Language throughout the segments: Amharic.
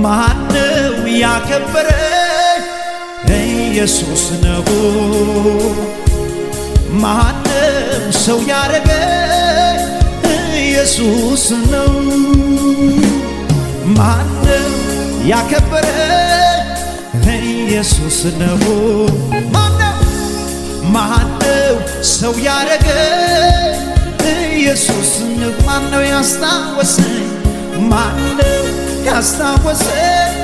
ማነው ያከበረ ኢየሱስ ነው ማነው ሰው ያረገ ኢየሱስ ነው ማነው ያከበረ ኢየሱስ ነው ማነው ሰው ያረገ ኢየሱስ ነው ማነው ያስታወሰኝ ማነው ያስታወሰኝ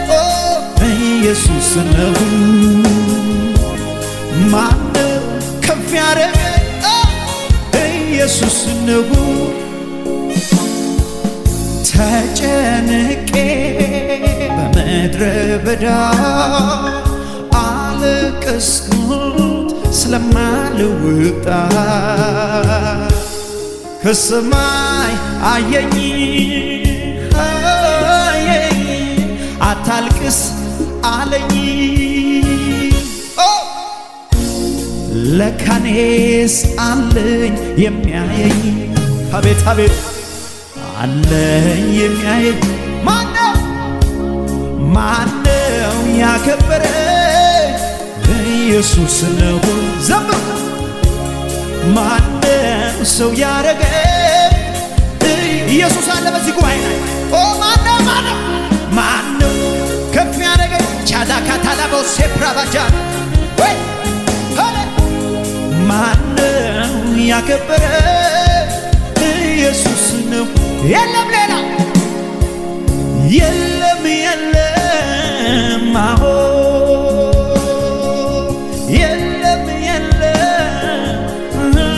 ኢየሱስ ነው ማነው ከፍ ያረገ ኢየሱስ ነው ተጨንቄ በምድረ በዳ አለቀስኩት ስለማልወጣ ከሰማይ አየኝ አታልቅስ አለኝ ለካኔስ አለኝ የሚያየኝ አቤት አቤት አለኝ የሚያየኝ ማነው ያከበረ ኢየሱስ ነው ዘምር ማነው ሰው ያረገ ኢየሱስ አለ በዚህ ጉባኤ ላይ ማነው ከፍ ያረገ ቻዳካታላቦ ሴፕራባጃ ወይ ማነው ያከበረ